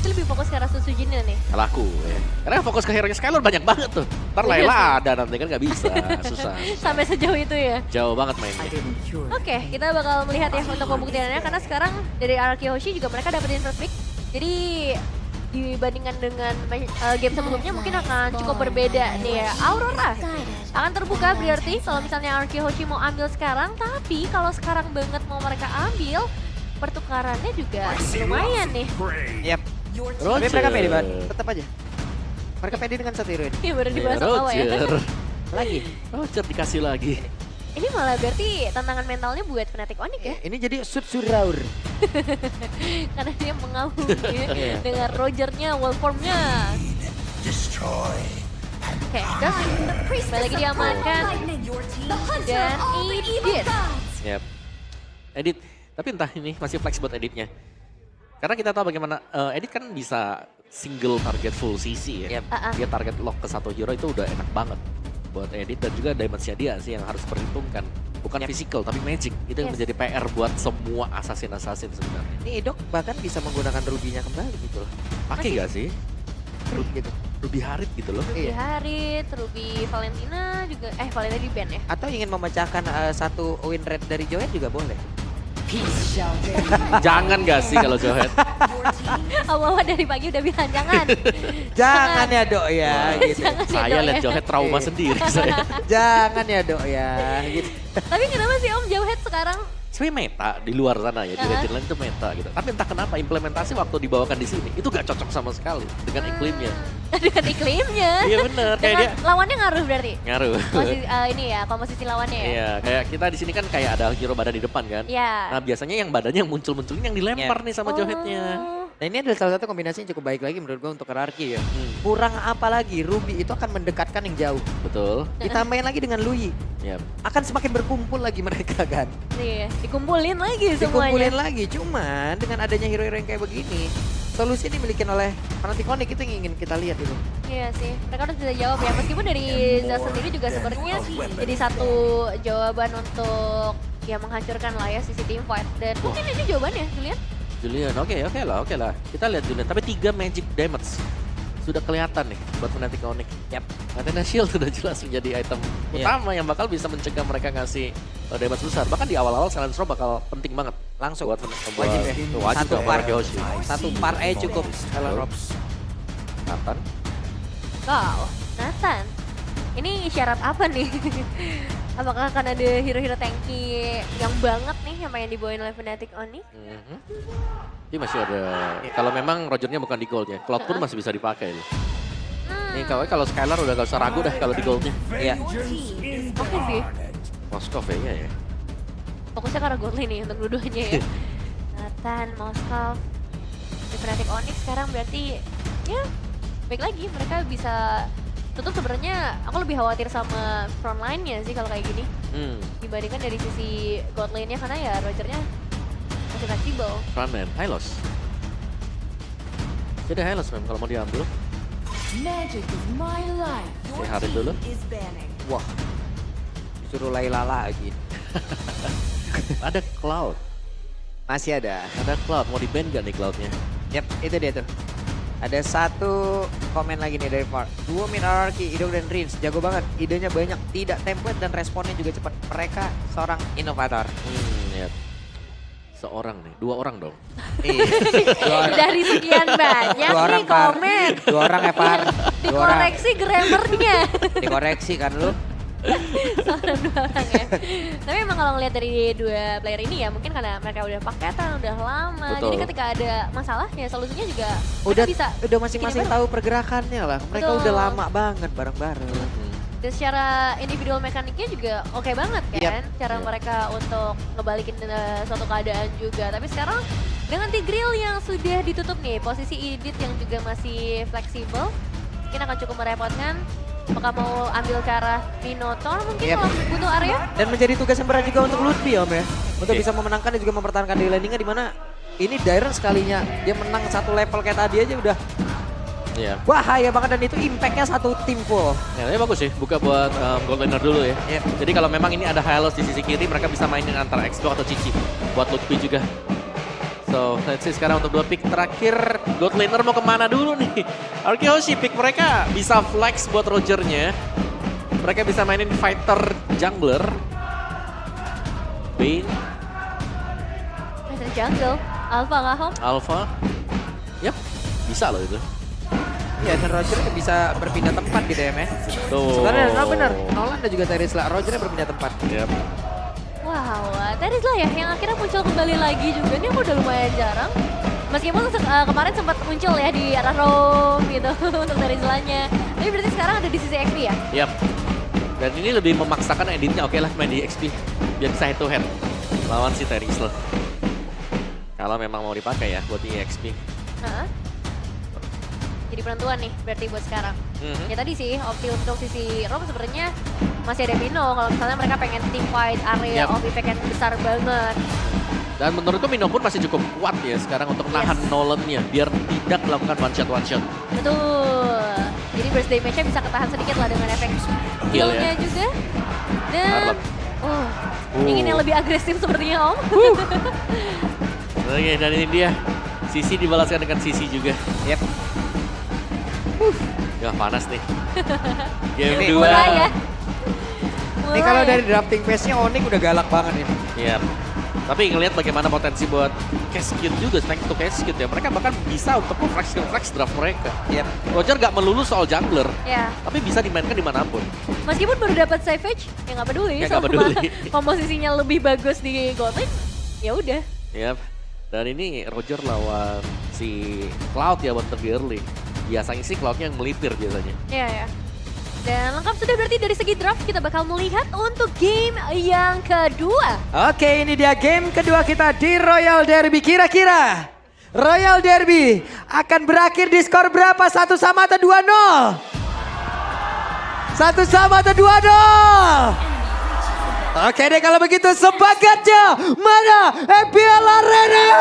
berarti lebih fokus ke arah Susujinnya nih. Laku ya. Karena fokus ke hero-nya Skylar banyak banget tuh. Ntar Iya Layla sih. ada nanti kan nggak bisa, susah. Sampai sejauh itu ya. Jauh banget mainnya. Oke, kita bakal melihat ya untuk pembuktiannya karena sekarang dari Araki Hoshi juga mereka dapetin first pick. Jadi dibandingkan dengan game sebelumnya mungkin akan cukup berbeda nih ya. Aurora akan terbuka berarti kalau misalnya Araki Hoshi mau ambil sekarang, tapi kalau sekarang banget mau mereka ambil, pertukarannya juga lumayan nih. Yap. Tapi mereka pede banget, tetap aja. Mereka pede dengan satu hero ini. Ini baru dibahas awal ya. Roger. Lagi. Roger dikasih lagi. Ini malah berarti tantangan mentalnya buat Fnatic Onyx ya. Ini jadi Sutsuraur. Karena dia mengaum ya, Iya. dengan Rogernya, wallformnya. Oke, Gus balik lagi diamankan dan Edith. Yap. Edit. Tapi entah ini masih flex buat editnya. Karena kita tahu bagaimana edit kan bisa single target full CC ya. Yap. Dia target lock ke satu hero itu udah enak banget buat edit dan juga damage-nya dia sih yang harus perhitungkan. Bukan Yap. physical tapi magic. Itu yang Yes. menjadi PR buat semua assassin sebenarnya. Ini Idok bahkan bisa menggunakan rubinya kembali gitu loh. Pakai Masih. gak sih? Ruby gitu. Ruby Harit gitu loh. Ruby Iya. Harit, Ruby Valentina juga, Valentina di ban ya. Atau ingin memecahkan satu win rate dari Joet juga boleh. Jangan gak sih kalau Johet? Awal dari pagi udah bilang jangan. Jangan ya Dok ya gitu. Jangan ya, Saya Dok, lihat ya. Johet trauma Iya. sendiri saya. Jangan ya Dok ya gitu. Tapi kenapa sih Om Jauhead sekarang? Sebenarnya meta di luar sana ya, di region lain itu meta gitu. Tapi entah kenapa implementasi waktu dibawakan di sini itu gak cocok sama sekali dengan iklimnya. Dengan iklimnya. Iya bener, kayak Dengan dia lawannya ngaruh berarti. ngaruh. Ini ya, komposisi lawannya ya. Iya, kayak kita di sini kan kayak ada hero badan di depan kan. Iya. Nah biasanya yang badannya yang muncul-muncul yang dilempar nih sama Johetnya. Oh. Nah ini adalah salah satu kombinasi yang cukup baik lagi menurut gue untuk hierarki ya. Hmm, Kurang apa lagi, Ruby itu akan mendekatkan yang jauh. betul. Ditambahin lagi dengan Lui, Yap. akan semakin berkumpul lagi mereka kan. Iya, dikumpulin lagi semuanya. Dikumpulin lagi, cuman dengan adanya hero-hero yang kayak begini, solusi ini dimiliki oleh Fnatic Onyx itu yang ingin kita lihat itu. Iya sih, mereka harus bisa jawab ya. Meskipun dari Zaz sendiri juga sebenarnya jadi satu jawaban untuk ya menghancurkan lah ya sisi team fight. Dan mungkin ini jawabannya, Julian. Julian, oke lah. Kita lihat Julian. Tapi 3 magic damage sudah kelihatan nih buat Fnatic Onyx. Yap. Athena Shield sudah jelas menjadi item Iya. utama yang bakal bisa mencegah mereka ngasih damage besar. Bahkan di awal-awal Silence Rob bakal penting banget Langsung buat wajib ya. Wajib Satu dong par. buat Yoshi. Satu par cukup. Helen Rob. Nathan. Wow, Nathan. Ini syarat apa nih? Apakah akan ada hero-hero tanky yang banget nih yang pengen dibawain oleh Fnatic Onyx? Mhm. Ini masih ada. Kalau memang Rogernya bukan di gold ya, Cloud pun masih bisa dipakai. Nih. Nih kalau Skylar udah gak usah ragu dah kalau di goldnya. Iya. Oke sih, Moskov ya. fokusnya ke arah gold lane nih untuk dua-duanya ya. Nathan, Moskov, di Fnatic Onyx sekarang berarti ya baik lagi mereka bisa tutup. Sebenarnya aku lebih khawatir sama front line-nya sih kalau kayak gini dibandingkan dari sisi god lane-nya karena ya Rogernya masih fleksibel. Frontman, Hylos. Jadi Hylos memang kalau mau diambil. Magic is my life. Your Harit team dulu. is banning. Wah. Disuruh Layla lagi. Ada Cloud. Masih ada. Ada Cloud, mau di-ban gak nih Cloudnya? Yap, itu dia tuh. Ada satu komen lagi nih dari Far. Duo mid hierarchy, Idok dan Rins. Jago banget, idenya banyak, tidak template dan responnya juga cepat. Mereka seorang inovator. Ya. Seorang nih, 2 orang dong. Dua orang, Dari sekian banyak dua orang nih Far. komen, Dua orang ya Far. Dua orang. dikoreksi grammarnya. Dikoreksi kan lu. Seorang dua orang ya. Tapi emang kalau ngeliat dari dua player ini ya mungkin karena mereka udah paketan, udah lama. Betul. Jadi ketika ada masalah ya solusinya juga Udah mereka bisa. udah masing-masing bikin tahu pergerakannya lah. Mereka Betul. udah lama banget bareng-bareng. Dan secara individual mekaniknya juga oke banget kan. Cara Yap. mereka untuk ngebalikin suatu keadaan juga. Tapi sekarang dengan Tigreal yang sudah ditutup nih, posisi Edith yang juga masih fleksibel, mungkin akan cukup merepotkan. Apakah mau ambil ke arah Minotaur mungkin Yap. kalau butuh area? Dan menjadi tugas yang berat juga untuk Lutfi Om ya. Untuk Oke. bisa memenangkan dan juga mempertahankan di landingnya di mana ini Dairon sekalinya dia menang satu level kayak tadi aja udah Iya. bahaya banget dan itu impactnya satu tim full. Ya, ini bagus sih, buka buat gold laner dulu ya. Yep. Jadi kalau memang ini ada Hylos di sisi kiri, mereka bisa mainin antara Expo atau Cici buat Lutfi juga. So So, let's see sekarang untuk 2 pick terakhir. God laner mau kemana dulu nih? Arkeoshi pick mereka bisa flex buat Rogernya. Mereka bisa mainin fighter jungler. Bane, Fighter jungle. Alpha kah, Om? Alpha. Yap, bisa loh itu. Ya, dan Roger bisa berpindah tempat gitu ya, Meh. Tuh. Sebenarnya bener, Nolan dan juga Terisla, Rogernya berpindah tempat. Yap. Wow, Terisla ya yang akhirnya muncul kembali lagi juga. Ini udah lumayan jarang. Meskipun kemarin sempat muncul ya di arah Rome gitu untuk Terizlanya. Tapi berarti sekarang ada di sisi XP ya? Yap. Dan ini lebih memaksakan editnya, oke lah main di XP. Biar bisa head to head lawan si Terisla. Kalau memang mau dipakai ya buat di XP. Heeh. Jadi penentuan nih berarti buat sekarang. Ya tadi sih opsi untuk sisi Rome sebenarnya masih ada Mino kalau misalnya mereka pengen team fight area Yap. of impact yang besar banget. Dan menurutku Mino pun masih cukup kuat ya sekarang untuk nahan Nolan-nya. Biar tidak melakukan one shot. Betul. Jadi burst damage-nya bisa ketahan sedikit lah dengan efek Heal heal-nya ya. juga. Dan Harlem. ingin yang lebih agresif sepertinya Om. Oke, dan ini dia. Sisi dibalaskan dengan Sisi juga. Yep. Ya panas nih. Game Ini 2. Mulai ya. Ini kalau dari drafting phase-nya Onyx udah galak banget ini. Iya. Tapi ngelihat bagaimana potensi buat Cascade juga, thanks to Cascade ya. Mereka bahkan bisa untuk flex draft mereka. Yep. Roger gak melulu soal jungler, Ya, tapi bisa dimainkan dimanapun. meskipun baru dapat Savage, ya nggak peduli. Ya, nggak Selama peduli. komposisinya lebih bagus di Gotham, ya udah. Yap. Dan ini Roger lawan si Cloud ya buat terlebih early. Biasanya sih Cloud-nya yang melipir biasanya. Iya ya. Dan lengkap sudah berarti dari segi draft kita bakal melihat untuk game yang kedua. Oke, ini dia game kedua kita di Royal Derby. Kira-kira Royal Derby akan berakhir di skor berapa? 1-1 atau 2-0? 1-1 atau 2-0? Oke deh kalau begitu sepagatnya mana EPL Arena?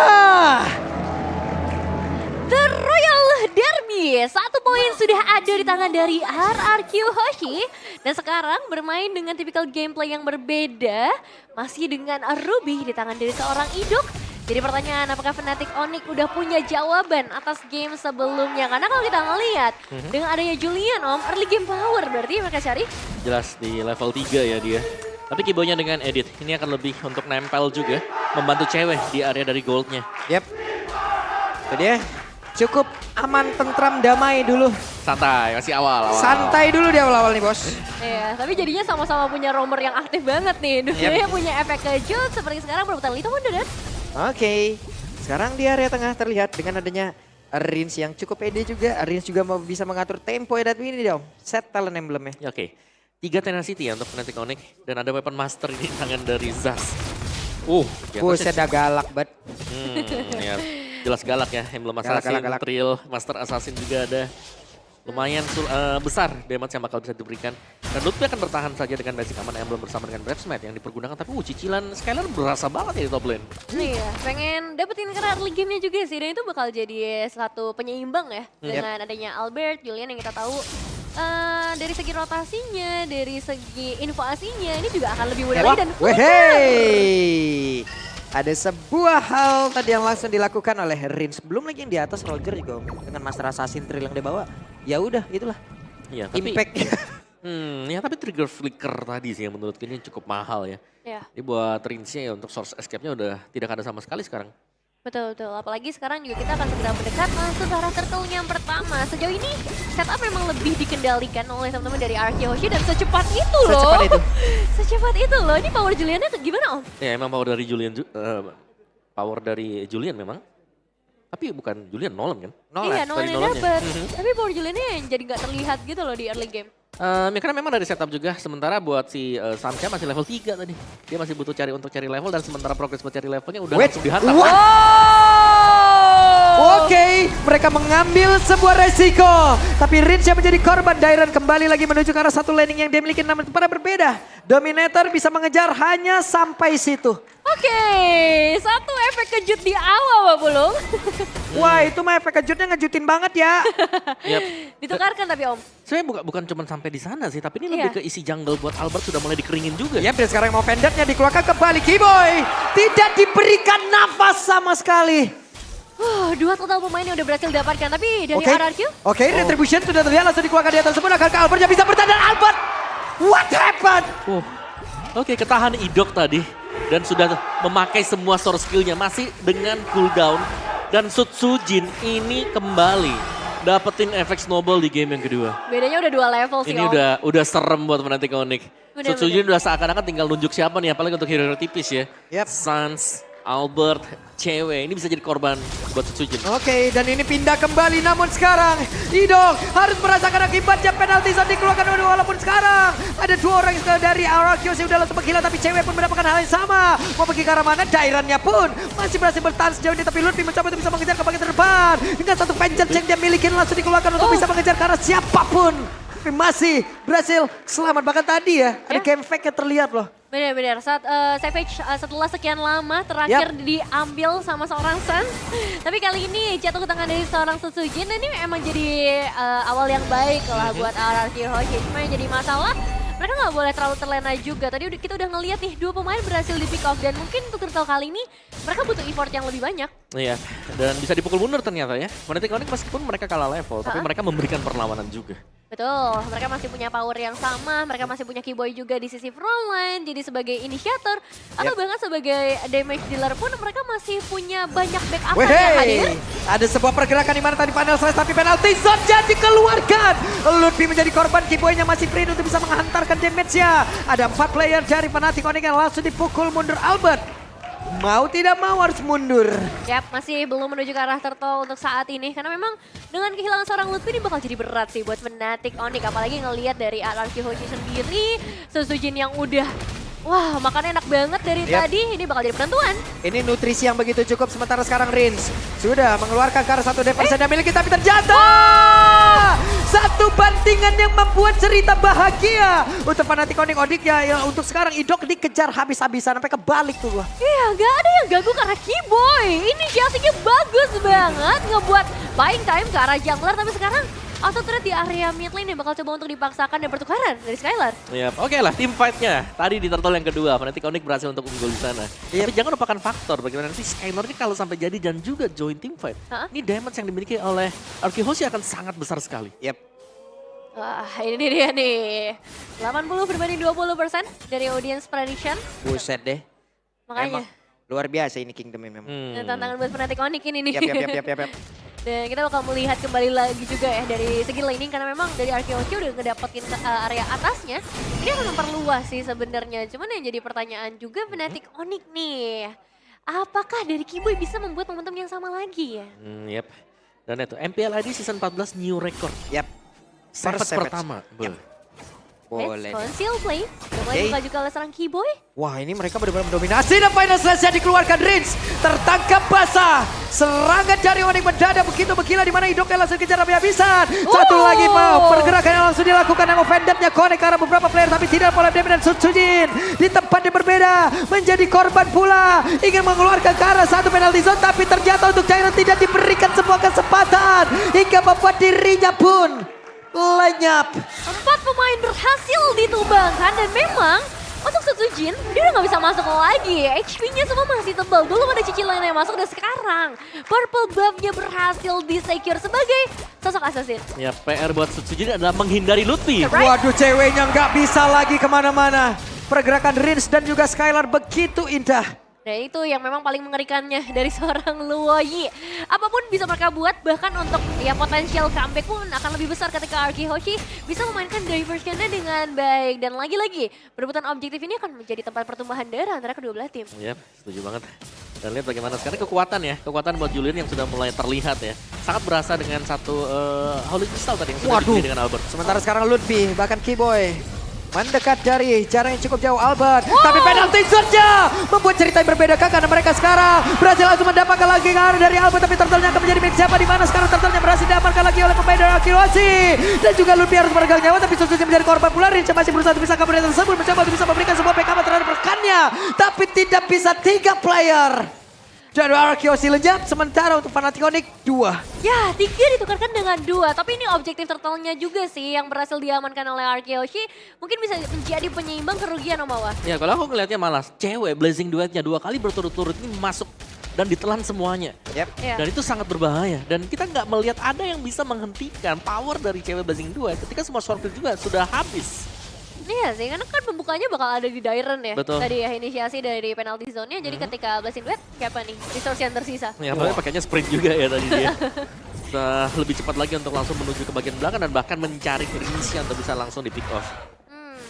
The Royal Derby, 1 poin sudah ada di tangan dari RRQ Hoshi. Dan sekarang bermain dengan tipikal gameplay yang berbeda. Masih dengan Ruby di tangan dari seorang Idok. Jadi pertanyaan apakah Fnatic Onyx udah punya jawaban atas game sebelumnya. Karena kalau kita ngelihat dengan adanya Julian Om, early game power berarti mereka cari. Jelas di level 3 ya dia. Tapi kibonya dengan edit, ini akan lebih untuk nempel juga. Membantu cewek di area dari goldnya. Yep. Itu dia. Cukup aman, tentram, damai dulu. Santai, masih awal. Santai dulu di awal-awal nih bos. Iya, tapi jadinya sama-sama punya roamer yang aktif banget nih. Dua-duanya punya efek kejut seperti sekarang berebutan Lito Wonder dan Oke, sekarang di area tengah terlihat dengan adanya Rins yang cukup pede juga. Rins juga mau bisa mengatur tempo ya, dan ini dong, set talent emblemnya. Ya, oke. 3 tenacity ya untuk Fnatic Onyx. Dan ada weapon master ini tangan dari Zas. Di atasnya Buset dah galak banget. ya, jelas galak ya. Emblem Assassin, galak. Trill, Master Assassin juga ada. Lumayan besar damage yang bakal bisa diberikan. Dan Lutfi akan bertahan saja dengan basic aman emblem bersama dengan Brave Smite yang dipergunakan. Tapi cicilan Skylar berasa banget ya di top lane. iya, pengen dapetin karena early game-nya juga sih. Dan itu bakal jadi satu penyeimbang ya. Dengan adanya Albert, Julian yang kita tahu dari segi rotasinya, dari segi invasinya ini juga akan lebih mudah lagi dan Wehey. Ada sebuah hal tadi yang langsung dilakukan oleh Rins. Belum lagi yang di atas Roger juga dengan Master Assassin Trill yang dia bawa. Ya udah, itulah Iya, tapi impact. ya tapi trigger flicker tadi sih yang menurutku ini cukup mahal ya. ya, Ini buat Rinsnya ya untuk source escape-nya udah tidak ada sama sekali sekarang. betul. Apalagi sekarang juga kita akan segera mendekat langsung ke arah turtle yang pertama. Sejauh ini setup memang lebih dikendalikan oleh teman-teman dari RRQ Hoshi dan secepat itu loh. Secepat itu. Secepat itu loh. Ini power Juliannya gimana Om? Ya emang power dari Julian memang. Tapi bukan Julian, Nolan kan? Nolan. Iya, Nolan yang Nolannya. dapet. Tapi power Juliannya yang jadi nggak terlihat gitu loh di early game. Ya karena memang dari setup juga, sementara buat si Samcha masih level 3 tadi. Dia masih butuh cari level dan sementara progres buat cari levelnya udah Wait, langsung dihantam. Oke, mereka mengambil sebuah resiko. Tapi Rins yang menjadi korban. Dairon kembali lagi menuju ke arah satu laning yang dia miliki, namun pada berbeda. Dominator bisa mengejar hanya sampai situ. Oke, satu efek kejut di awal Pak Pulung. Wah, itu mah efek kejutnya ngejutin banget ya. Yap. Ditukarkan tapi Om. Sebenarnya bukan cuma sampai di sana sih, tapi ini Iya. lebih ke isi jungle buat Albert sudah mulai dikeringin juga. Ya, dan sekarang mau pendeknya dikeluarkan kembali. Kiboy tidak diberikan nafas sama sekali. Dua total pemain yang udah berhasil didapatkan, tapi dari Oke, RRQ oke, Retribution sudah terlihat langsung dikeluarkan di atas sempurna. Akankah Albert yang bisa bertahan? Dan Albert, what happened? Oke, ketahan Idok tadi. Dan sudah memakai semua source skillnya. Masih dengan cooldown. Dan Sutsujin ini kembali dapetin efek snowball di game yang kedua. bedanya udah 2 level sih, Ini Om. udah serem buat Fnatic Onyx. Bener, Sutsujin udah seakan-akan tinggal nunjuk siapa nih, apalagi untuk hero tipis ya. Yep. Sans, Albert, cewek, ini bisa jadi korban buat Sutsujin. Oke, dan ini pindah kembali. Namun sekarang Idok harus merasakan akibatnya. Penalti saat dikeluarkan walaupun sekarang ada 2 orang dari RRQ yang udah langsung menghilang. Tapi cewek pun mendapatkan hal yang sama. Mau pergi ke arah mana? Dairannya pun masih berhasil bertahan sejauh ini. Tapi Lutfi mencoba untuk bisa mengejar ke bagian terdepan. Dengan satu vengeance yang dia miliki langsung dikeluarkan untuk bisa mengejar ke arah siapapun. Tapi masih berhasil selamat. Bahkan tadi ya, ada game fake yang terlihat loh. Benar-benar saat Savage setelah sekian lama terakhir diambil sama seorang Sans. Tapi kali ini jatuh ke tangan dari seorang Sutsujin. Ini emang jadi awal yang baik lah buat RRQ Hoshi. Cuma yang jadi masalah mereka nggak boleh terlalu terlena juga. Tadi kita udah ngeliat nih 2 pemain berhasil di pick off. Dan mungkin untuk turtle kali ini mereka butuh effort yang lebih banyak. Iya, dan bisa dipukul mundur ternyata ya. Fnatic Onyx meskipun mereka kalah level, tapi mereka memberikan perlawanan juga. Betul, mereka masih punya power yang sama, mereka masih punya Keyboy juga di sisi frontline, jadi sebagai initiator, atau bahkan sebagai damage dealer pun mereka masih punya banyak backup yang hadir. Ada sebuah pergerakan di mana tadi panel slash tapi penalti zone jadi keluarkan. Lutfi menjadi korban, Keyboy-nya masih free untuk bisa menghantarkan damage-nya. Ada 4 player dari Fnatic Onyx yang langsung dipukul mundur Albert. Mau tidak mau harus mundur. Yap, masih belum menuju ke arah turtle untuk saat ini. Karena memang dengan kehilangan seorang Lutfi ini bakal jadi berat sih buat Fnatic Onyx. Apalagi ngelihat dari RRQ Hoshi sendiri, Sutsujin yang udah, wah makannya enak banget dari tadi. Ini bakal jadi penentuan. Ini nutrisi yang begitu cukup. Sementara sekarang Rins sudah mengeluarkan ke arah satu defense yang miliki. Tapi ternyata satu bandingan yang membuat cerita bahagia untuk Fnatic Onyx ya. Untuk sekarang Idok dikejar habis-habisan sampai kebalik tuh gua. Iya, gak ada yang ganggu ke arah Keyboy. Inisiasinya bagus banget, ngebuat buying time ke arah jungler. Tapi sekarang auto turret di area mid lane yang bakal coba untuk dipaksakan dan pertukaran dari Skylar. Iya, oke lah tim fight-nya. Tadi di turtle yang kedua, Fnatic Onyx berhasil untuk unggul di sana. Tapi jangan lupakan faktor bagaimana nanti Skylar ini kalau sampai jadi dan juga join team fight. Ini damage yang dimiliki oleh RRQ Hoshi akan sangat besar sekali. Wah, ini dia nih. 80 berbanding 20% dari audience prediction. Buset deh. Makanya. Emang luar biasa ini Kingdom ini memang. Dan tantangan buat Fnatic Onyx ini nih. Yap. Dan kita bakal melihat kembali lagi juga ya dari segi laning. Karena memang dari RRQ Hoshi udah ngedapetin area atasnya. Ini akan memperluas sih sebenarnya. Cuman yang jadi pertanyaan juga Fnatic Onyx nih. Apakah dari Keyboy bisa membuat momentum yang sama lagi ya? Yap. Dan itu MPL ID season 14 new record. Yap. Savage Savage. pertama. Boleh. Let's conceal play. Mulai buka juga oleh seorang Keyboy. Wah, ini mereka benar-benar mendominasi dan final slash dikeluarkan Rins. Tertangkap basah. Serangan dari Onyx mendadak begitu bergila di mana Idok langsung kejar habis-habisan. Satu lagi mau pergerakan yang langsung dilakukan yang offended-nya connect ke arah beberapa player tapi tidak oleh Demi dan Sutsujin. Di tempat yang berbeda menjadi korban pula. Ingin mengeluarkan ke arah satu penalty zone tapi ternyata untuk Jairon tidak diberikan sebuah kesempatan. Hingga membuat dirinya pun lenyap. 4 pemain berhasil ditumbangkan dan memang untuk Sutsujin dia udah gak bisa masuk lagi. HP-nya semua masih tebal. Belum ada cicilan yang masuk dan sekarang purple buff-nya berhasil di-secure sebagai sosok assassin. Ya, PR buat Sutsujin adalah menghindari Lutfi. Waduh, ceweknya nggak bisa lagi kemana-mana. Pergerakan Rins dan juga Skylar begitu indah. Nah itu yang memang paling mengerikannya dari seorang Luoyi. Apapun bisa mereka buat, bahkan untuk ya potensial comeback pun akan lebih besar ketika RRQ Hoshi bisa memainkan diversionnya dengan baik. Dan lagi-lagi, perebutan objektif ini akan menjadi tempat pertumbuhan darah antara kedua belah tim. Yap, setuju banget. Dan lihat bagaimana sekarang kekuatan ya, kekuatan buat Julian yang sudah mulai terlihat ya. Sangat berasa dengan satu Holy Crystal tadi yang sudah dipilih dengan Albert. Sementara sekarang Lutfi, bahkan Keyboy mendekat dari jarak yang cukup jauh Albert. Tapi penalti zone-nya membuat cerita yang berbeda karena mereka sekarang berhasil langsung mendapatkan lagi dari Albert. Tapi turtle-nya akan menjadi milik siapa, di mana sekarang turtle-nya berhasil diamankan lagi oleh pemain dari RRQ Hoshi. Dan juga Lutfi harus meregang nyawa tapi Sutsujin menjadi korban pula. Rinca masih berusaha untuk bisa kabur dari tersebut, mencoba untuk bisa memberikan sebuah backup terhadap rekannya. Tapi tidak bisa 3 player. Dan RRQ Hoshi lenyap, sementara untuk Fnatic Onyx 2. Ya, 3 ditukarkan dengan 2. Tapi ini objektif turtle-nya juga sih yang berhasil diamankan oleh RRQ Hoshi. Mungkin bisa menjadi penyeimbang kerugian Om Awa. Ya kalau aku ngelihatnya malah cewek Blazing Duetnya 2 kali berturut-turut ini masuk dan ditelan semuanya. Yep. Iya. Dan itu sangat berbahaya. Dan kita nggak melihat ada yang bisa menghentikan power dari cewek Blazing 2 ketika semua sword creep juga sudah habis. Iya sih, karena kan pembukanya bakal ada di Dairen ya. Betul. Tadi ya inisiasi dari penalty zone-nya, jadi ketika Blazing Duet, siapa nih resource yang tersisa? Ya, apalagi pakainya sprint juga ya tadi dia. Bisa lebih cepat lagi untuk langsung menuju ke bagian belakang dan bahkan mencari Rinsia untuk bisa langsung di pick off.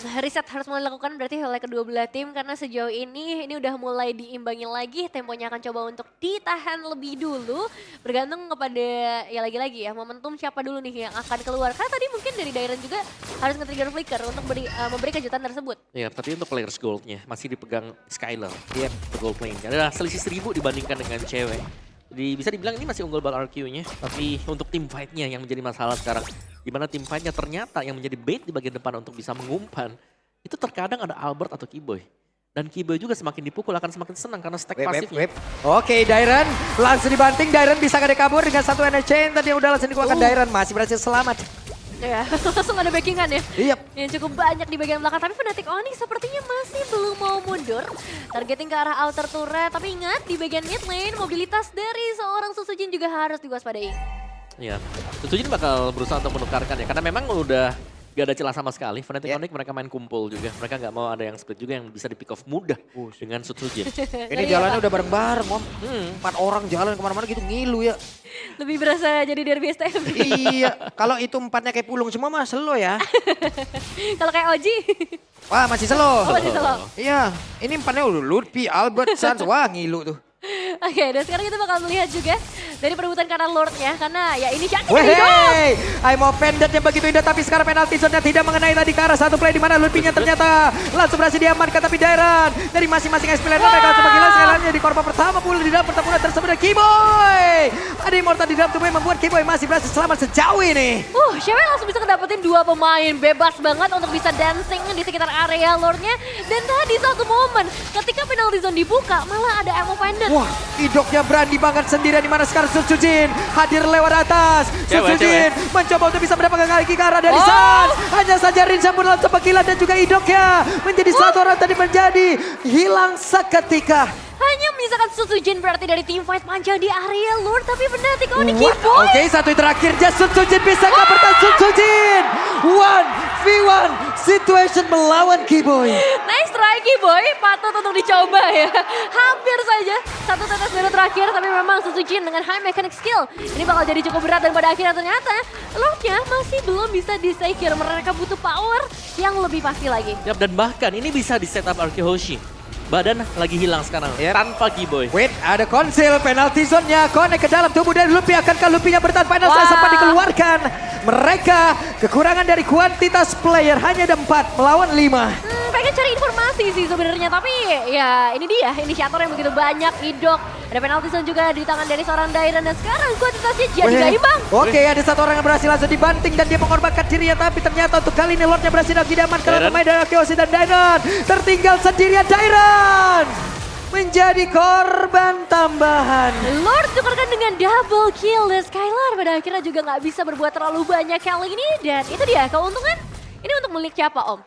Reset harus mulai dilakukan berarti oleh kedua belah tim karena sejauh ini udah mulai diimbangi lagi. Temponya akan coba untuk ditahan lebih dulu. Bergantung kepada ya lagi-lagi ya momentum siapa dulu nih yang akan keluar. Karena tadi mungkin dari Dairen juga harus nge-trigger flicker untuk memberi kejutan tersebut. Ya, tapi untuk players goldnya masih dipegang Skylar. Yep. The gold lane. Ada selisih 1000 dibandingkan dengan cewek. Jadi bisa dibilang ini masih unggul banget RQ-nya. Tapi untuk tim fight-nya yang menjadi masalah sekarang. Di mana tim fight-nya ternyata yang menjadi bait di bagian depan untuk bisa mengumpan. Itu terkadang ada Albert atau Kiboy. Dan Kiboy juga semakin dipukul akan semakin senang karena stack pasifnya. Oke, Dairen langsung dibanting. Dairen bisa kadek kabur dengan satu energy chain. Tadi yang udah langsung dikeluarkan Dairen. Masih berhasil selamat. Ya, langsung ada backingan ya. Iya. Yang cukup banyak di bagian belakang. Tapi Fnatic Onyx sepertinya masih belum mau mundur. Targeting ke arah outer turret. Tapi ingat di bagian mid lane mobilitas dari seorang Susujin juga harus diwaspadai. Iya, Susujin bakal berusaha untuk menukarkan ya. Karena memang udah gak ada celah sama sekali. Fnatic Onyx mereka main kumpul juga. Mereka gak mau ada yang split juga yang bisa di pick off mudah dengan Susujin. Ini jalannya udah bareng-bareng, Om. 4 orang jalan kemana-mana gitu ngilu ya. Lebih berasa jadi derby STM. Iya, kalau itu 4-nya kayak pulung semua mah slow ya. Kalau kayak Oji. Wah, masih slow. Oh, masih slow. Iya, ini 4-nya udah Ludpi, Albert, Sans. Wah, ngilu tuh. Oke, dan sekarang kita bakal melihat juga dari perebutan karena Lordnya. Karena ya ini Shaki dari Dom. Wey, I'm offended yang begitu indah, tapi sekarang penalti zone-nya tidak mengenai tadi ke arah satu play di mana Ludpinya ternyata langsung berhasil diamankan, tapi Dairen dari masing-masing SP lane mereka langsung menggila sekaliannya di korban pertama pula di dalam pertempuran tersebut dan Kiboy. Ada Immortal di dalam tubuh yang membuat Kiboy masih berhasil selamat sejauh ini. Cewek langsung bisa ngedapetin 2 pemain bebas banget untuk bisa dancing di sekitar area Lordnya. Dan tadi satu momen ketika penalti zone dibuka malah ada I'm offended. Wah, idoknya berani banget sendirian di mana sekarang Susujin hadir lewat atas. Susujin mencoba untuk bisa mendapatkan kaki ke arah dari Sans. Hanya saja Rinsa pun langsung menggila dan juga idoknya menjadi satu orang tadi menjadi hilang seketika. Hanya menyisakan Susujin berarti dari team fight panjang di area Lord. Tapi Fnatic Onyx Kiboy. Oke, satu yang terakhir Susujin bisa bertahan. Susujin 1v1 situation melawan Kiboy. Nice try Kiboy, patut untuk dicoba ya. Hampir saja satu tetes baru terakhir, tapi memang Susujin dengan high mechanic skill ini bakal jadi cukup berat dan pada akhirnya ternyata Lordnya masih belum bisa di-secure. Mereka butuh power yang lebih pasti lagi. Yap, dan bahkan ini bisa di setup RQ Hoshi. Badan lagi hilang sekarang tanpa Kiboy. Wait, ada konsil penalti zone-nya connect ke dalam tubuh dari Lupi. Akankah Lupinya bertahan final saat sempat dikeluarkan? Mereka kekurangan dari kuantitas player hanya ada 4 melawan 5. Pengen cari informasi sih sebenarnya, tapi ya ini dia inisiator yang begitu banyak. Idok, ada penalti zone juga di tangan dari seorang Dairen dan sekarang kuantitasnya jadi gak imbang. Oke, ada satu orang yang berhasil langsung dibanting dan dia mengorbankan dirinya, tapi ternyata untuk kali ini Lordnya berhasil diamankan oleh pemain dari Kyoshi dan Dairen. Tertinggal sendirian Dairen menjadi korban tambahan. Lord tukarkan dengan double kill dan Skylar pada akhirnya juga nggak bisa berbuat terlalu banyak kali ini. Dan itu dia keuntungan. Ini untuk milik siapa Om?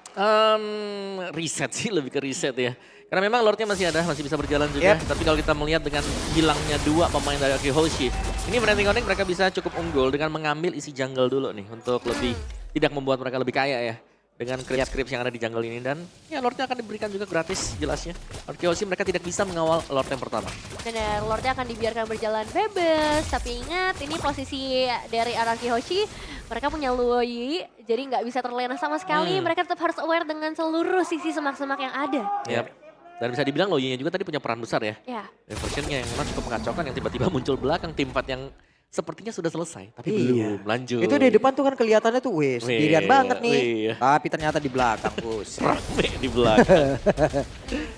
Reset sih, lebih ke reset ya. Karena memang Lordnya masih ada, masih bisa berjalan juga. Tapi kalau kita melihat dengan hilangnya 2 pemain dari RQ Hoshi, ini Fnatic Onyx mereka bisa cukup unggul dengan mengambil isi jungle dulu nih. Untuk lebih, tidak membuat mereka lebih kaya ya. Dengan creeps yang ada di jungle ini. Dan ya Lordnya akan diberikan juga gratis jelasnya. RQ Hoshi mereka tidak bisa mengawal Lord yang pertama. Benar, Lordnya akan dibiarkan berjalan bebas. Tapi ingat, ini posisi dari RQ Hoshi. Mereka punya Luoyi, jadi nggak bisa terlena sama sekali. Mereka tetap harus aware dengan seluruh sisi semak-semak yang ada. Yap. Dan bisa dibilang Luoyi juga tadi punya peran besar ya. Ya. Versionnya yang memang cukup mengacaukan, yang tiba-tiba muncul belakang tim 4 yang sepertinya sudah selesai. Tapi belum lanjut. Itu di depan tuh kan kelihatannya tuh sendirian banget nih. Iya. Tapi ternyata di belakang bos. Rame di belakang.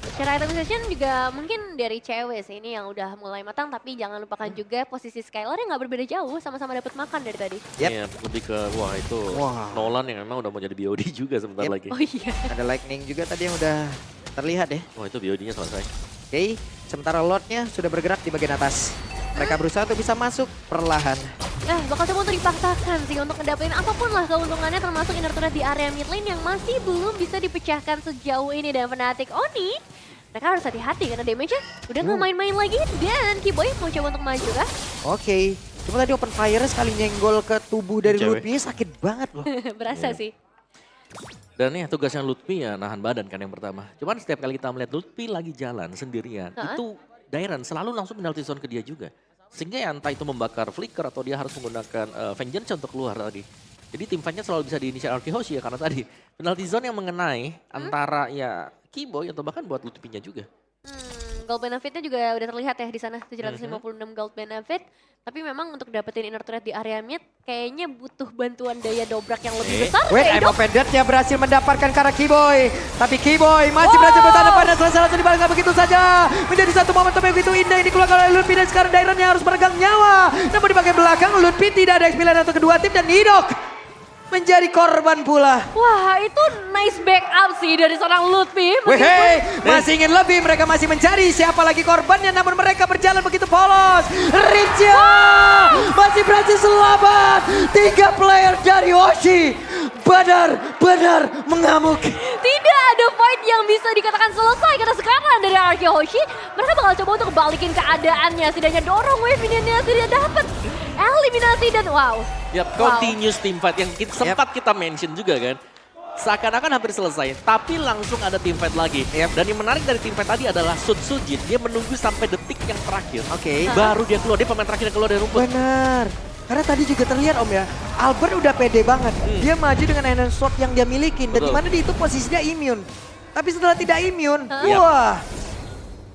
Secara itemization juga mungkin dari cewek sih ini yang udah mulai matang. Tapi jangan lupakan juga posisi Skylar yang nggak berbeda jauh. Sama-sama dapat makan dari tadi. Iya, lebih ke wah itu Nolan yang memang udah mau jadi BOD juga sebentar lagi. Oh iya. Ada lightning juga tadi yang udah terlihat ya. Wah itu BOD-nya selesai. Oke, sementara Lordnya sudah bergerak di bagian atas. Mereka berusaha untuk bisa masuk perlahan. Bakal coba untuk dipaksakan sih untuk ngedapetin apapun lah keuntungannya termasuk inner turret di area mid lane yang masih belum bisa dipecahkan sejauh ini. Dan Fnatic Onyx mereka harus hati-hati karena damage-nya udah nggak main-main lagi. Dan Kiboy mau coba untuk maju kah? Oke. Cuma tadi open fire sekali nyenggol ke tubuh dari Cewek. Lutfi sakit banget loh. Berasa sih. Dan ya tugasnya Lutfi ya nahan badan kan yang pertama. Cuman setiap kali kita melihat Lutfi lagi jalan sendirian, itu Dairon selalu langsung penalty zone ke dia juga. Sehingga ya entah itu membakar flicker atau dia harus menggunakan vengeance untuk keluar tadi. Jadi tim fight-nya selalu bisa diinisiasi Arky Hoshi ya karena tadi penalty zone yang mengenai antara ya Kiboy atau bahkan buat Lutfi-nya juga. Gold benefitnya juga udah terlihat ya di sana 756 gold benefit. Tapi memang untuk dapetin inner turret di area mid kayaknya butuh bantuan daya dobrak yang lebih besar. Wait, kayak I'm offended-nya berhasil mendapatkan karena Kiboy. Tapi Kiboy masih berhasil bertahan pada selesai langsung dibalik nggak begitu saja. Menjadi satu momentum yang begitu indah yang dikeluarkan oleh Lutfi dan sekarang Dairon yang harus meregang nyawa. Namun di bagian belakang Lutfi tidak ada experience untuk kedua tim dan Nidok menjadi korban pula. Wah, itu nice backup sih dari seorang Lutfi. Wehey, masih ingin lebih, mereka masih mencari siapa lagi korbannya, namun mereka berjalan begitu polos. Richa masih berhasil selamat. 3 player dari Hoshi benar-benar mengamuk. Tidak ada fight yang bisa dikatakan selesai karena sekarang dari Arky Hoshi mereka bakal coba untuk balikin keadaannya. Setidaknya dorong wave minionnya tidak dapat eliminasi dan wow. Yap, continuous team fight yang sempat kita mention juga kan. Seakan-akan hampir selesai, tapi langsung ada team fight lagi. Dan yang menarik dari team fight tadi adalah Sun Sujin, dia menunggu sampai detik yang terakhir. Oke. Baru dia keluar, dia pemain terakhir yang keluar dari rumput. Benar. Karena tadi juga terlihat Om ya, Albert udah pede banget. Dia maju dengan Enhanced Sword yang dia milikin. Dan Betul. dimana dia itu posisinya immune. Tapi setelah tidak immune, Yap. wah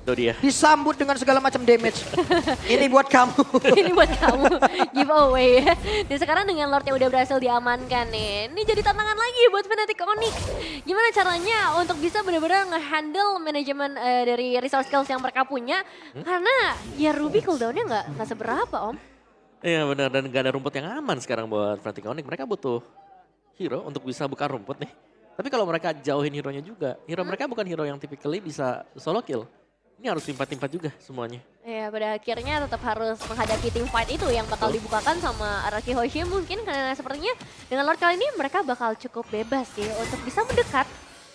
Itu dia. disambut dengan segala macam damage. Ini buat kamu. Ini buat kamu, giveaway ya. Dan sekarang dengan Lord yang udah berhasil diamankan nih, ini jadi tantangan lagi buat Fnatic Onyx. Gimana caranya untuk bisa benar-benar nge-handle manajemen dari resource skills yang mereka punya. Karena ya Ruby cooldownnya nggak seberapa Om. Iya benar, dan gak ada rumput yang aman sekarang buat Fnatic Onyx. Mereka butuh hero untuk bisa buka rumput nih. Tapi kalau mereka jauhin hero-nya juga, hero mereka bukan hero yang typically bisa solo kill. Ini harus timpat-timpat juga semuanya. Ya pada akhirnya tetap harus menghadapi team fight itu yang bakal dibukakan sama Araki Hoshi mungkin karena sepertinya dengan Lord kali ini mereka bakal cukup bebas sih untuk bisa mendekat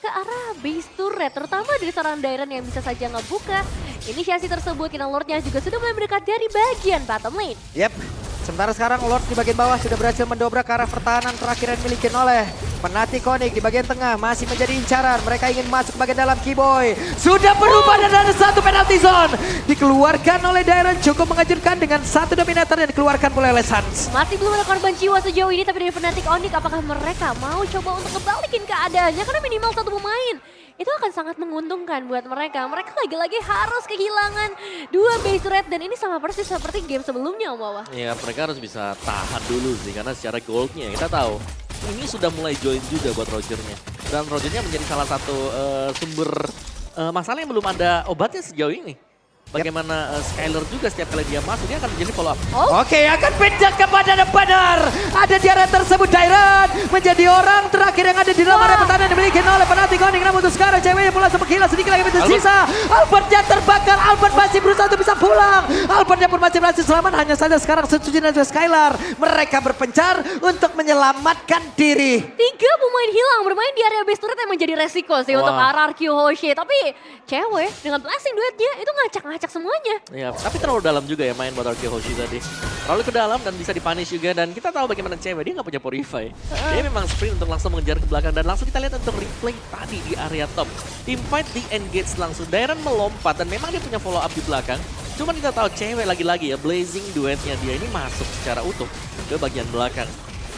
ke arah base turret, terutama dari seorang Dairon yang bisa saja ngebuka inisiasi tersebut. Karena Lordnya juga sudah mulai mendekat dari bagian bottom lane. Yep. Sementara sekarang Lord di bagian bawah sudah berhasil mendobrak ke arah pertahanan terakhir yang dimiliki oleh Fnatic Onyx. Di bagian tengah masih menjadi incaran. Mereka ingin masuk ke bagian dalam. Kiboy sudah berubah dan ada satu penalty zone. Dikeluarkan oleh Dairon, cukup mengejutkan dengan satu dominator yang dikeluarkan oleh Sans. Masih belum ada korban jiwa sejauh ini, tapi dari Fnatic Onyx apakah mereka mau coba untuk ngebalikin keadaannya? Karena minimal satu pemain itu akan sangat menguntungkan buat mereka. Mereka lagi-lagi harus kehilangan 2 base turret dan ini sama persis seperti game sebelumnya Om Wawa. Iya mereka harus bisa tahan dulu sih karena secara goldnya kita tahu ini sudah mulai join juga buat Rogernya. Dan Rogernya menjadi salah satu sumber masalah yang belum ada obatnya sejauh ini. Bagaimana Skyler juga setiap kali dia masuk, dia akan menjadi follow up. Oke, akan pindah kepada benar. Ada di area tersebut Dairon menjadi orang terakhir yang ada di dalam area pertahanan yang dimiliki oleh Fnatic Onyx. Namun untuk sekarang ceweknya pula sempat hilang, sedikit lagi tersisa. Albertnya terbakar, Albert masih berusaha untuk bisa pulang. Albertnya pun masih berhasil selamat, hanya saja sekarang Sujin dan Skyler mereka berpencar untuk menyelamatkan diri. 3 pemain hilang bermain di area base turret yang menjadi resiko sih untuk RRQ Hoshi. Tapi cewek dengan blessing duetnya itu ngacak-ngacak semuanya. Ya, tapi terlalu dalam juga ya main buat Arky Hoshi tadi. Terlalu ke dalam dan bisa dipunish juga dan kita tahu bagaimana cewek dia nggak punya Purify. Dia memang sprint untuk langsung mengejar ke belakang dan langsung kita lihat untuk replay tadi di area top. Team fight di engage langsung. Dairon melompat dan memang dia punya follow up di belakang. Cuman kita tahu cewek lagi-lagi ya blazing duetnya dia ini masuk secara utuh ke bagian belakang.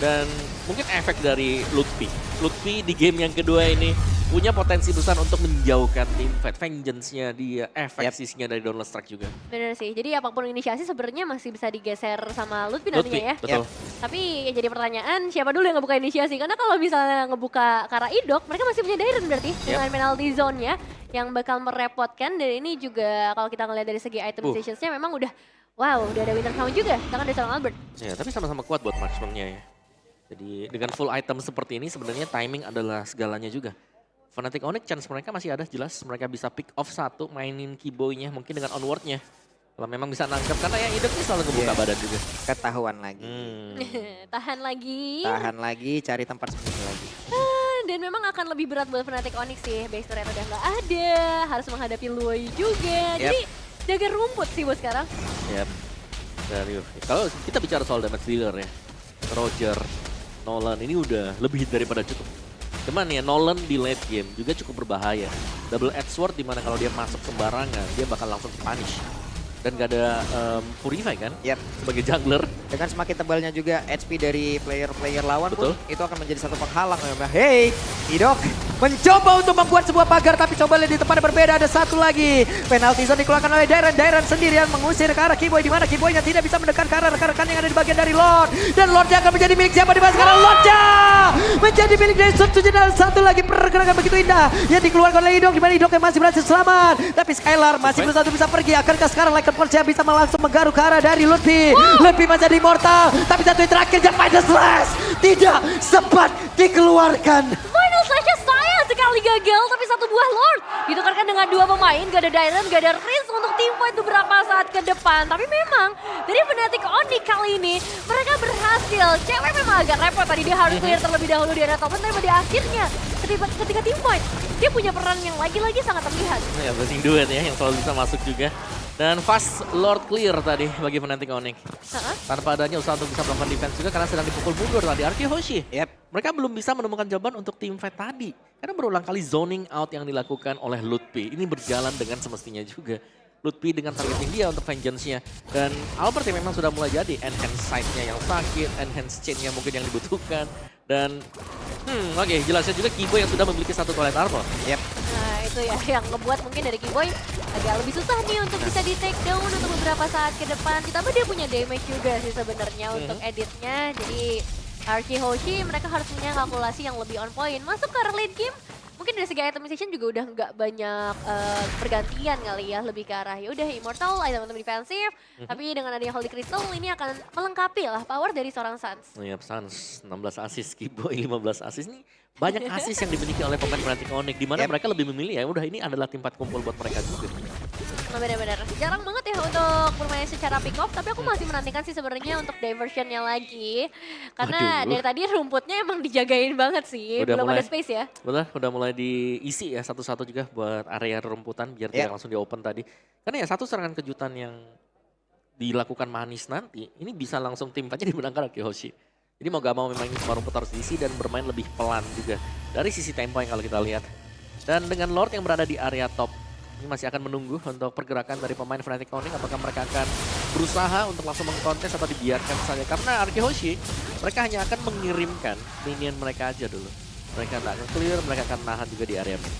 Dan mungkin efek dari Lutfi. Lutfi di game yang kedua ini punya potensi besar untuk menjauhkan tim fight. Vengeance-nya dia, efek sisinya dari Downless Strike juga. Bener sih, jadi apapun inisiasi sebenarnya masih bisa digeser sama Lutfi nantinya ya. Betul. Tapi ya jadi pertanyaan siapa dulu yang ngebuka inisiasi? Karena kalau misalnya ngebuka ke arah Idok, mereka masih punya Dairon berarti dengan penalty zone-nya yang bakal merepotkan. Dan ini juga kalau kita ngeliat dari segi item stations-nya memang udah udah ada Winter Crown juga, tangan dari seorang Albert. Ya, tapi sama-sama kuat buat marksman-nya ya. Jadi dengan full item seperti ini sebenarnya timing adalah segalanya juga. Fnatic Onyx chance mereka masih ada jelas. Mereka bisa pick off satu, mainin Kiboy-nya mungkin dengan onward-nya. Kalau memang bisa nangkep, karena yang Idok ini selalu ngebuka badan juga. Ketahuan lagi. Tahan lagi. Tahan lagi, cari tempat sembunyi lagi. dan memang akan lebih berat buat Fnatic Onyx sih. Base turret udah nggak ada, harus menghadapi Luoi juga. Jadi jaga rumput sih buat sekarang. Yap. Dan kalau kita bicara soal damage dealer ya, Roger, Nolan ini udah lebih daripada cukup. Cuman ya Nolan di late game juga cukup berbahaya. Double edge sword dimana kalau dia masuk sembarangan dia bakal langsung punish. Dan gak ada Purify kan sebagai jungler. Dengan semakin tebalnya juga HP dari player-player lawan Betul. pun itu akan menjadi satu penghalang. Hey, Idok mencoba untuk membuat sebuah pagar tapi coba lihat di tempat yang berbeda ada satu lagi. Penalti zone dikeluarkan oleh Dairon. Dairon sendirian mengusir ke arah Kiboy di mana Kiboynya tidak bisa mendekat ke arah rekan-rekan yang ada di bagian dari Lord. Dan Lordnya akan menjadi milik siapa di mana sekarang? Lordnya menjadi milik dari Sun Tzu Jin. Satu lagi pergerakan begitu indah yang dikeluarkan oleh Idok di mana Idok yang masih berhasil selamat. Tapi Skylar masih belum satu bisa pergi. Akankah sekarang Lycan Force bisa langsung menggaruk ke arah dari Lutfi. Lutfi menjadi immortal. Tapi satu yang terakhir yang Final Slash tidak sempat dikeluarkan. Final Slash-nya sayang sekali gagal, tapi satu buah Lord ditukarkan dengan dua pemain, gak ada Dairon, gak ada Riz untuk tim fight beberapa saat ke depan. Tapi memang dari Fnatic Onyx kali ini mereka berhasil. Cewek memang agak repot tadi, dia harus clear terlebih dahulu di area top lane, tapi pada akhirnya ketika tim fight dia punya peran yang lagi-lagi sangat terlihat. Ya blessing duet ya yang selalu bisa masuk juga. Dan fast Lord clear tadi bagi Fnatic Onyx. Tanpa adanya usaha untuk bisa melakukan defense juga karena sedang dipukul mundur tadi Arky Hoshi. Mereka belum bisa menemukan jawaban untuk team fight tadi. Karena berulang kali zoning out yang dilakukan oleh Lutfi. Ini berjalan dengan semestinya juga. Lutfi dengan targeting dia untuk vengeance-nya. Dan Albert yang memang sudah mulai jadi enhance sight-nya yang sakit, enhance chain-nya mungkin yang dibutuhkan. Dan oke, jelasnya juga Kiboy yang sudah memiliki satu turret armor. Nah itu ya yang ngebuat mungkin dari Kiboy agak lebih susah nih untuk bisa di take down untuk beberapa saat ke depan. Ditambah dia punya damage juga sih sebenarnya untuk editnya. Jadi Arky Hoshi mereka harus punya kalkulasi yang lebih on point. Masuk ke late game, mungkin dari segi itemization juga udah nggak banyak pergantian kali ya. Lebih ke arah ya udah Immortal, item-item defensif. Tapi dengan adanya Holy Crystal ini akan melengkapi lah power dari seorang Suns. Iya, Suns 16 assist, Kiboy 15 assist nih. Banyak assist yang dimiliki oleh pemain Fnatic Onyx di mana mereka lebih memilih ya udah ini adalah tempat kumpul buat mereka juga. Nah, benar-benar jarang banget ya untuk bermain secara pick off, tapi aku masih menantikan sih sebenarnya untuk diversionnya lagi. Karena dari tadi rumputnya emang dijagain banget sih, belum ada space ya. Betul, udah mulai diisi ya satu-satu juga buat area rumputan biar tidak langsung di open tadi. Karena ya satu serangan kejutan yang dilakukan manis nanti, ini bisa langsung tim fight-nya dimenangkan Arky Hoshi. Jadi mau gak mau memang ini semua rumput harus diisi dan bermain lebih pelan juga. Dari sisi tempo yang kalau kita lihat. Dan dengan Lord yang berada di area top, ini masih akan menunggu untuk pergerakan dari pemain Fnatic Onyx. Apakah mereka akan berusaha untuk langsung mengkontes atau dibiarkan saja. Karena Arky Hoshi, mereka hanya akan mengirimkan minion mereka aja dulu. Mereka tak akan clear, mereka akan nahan juga di area mid.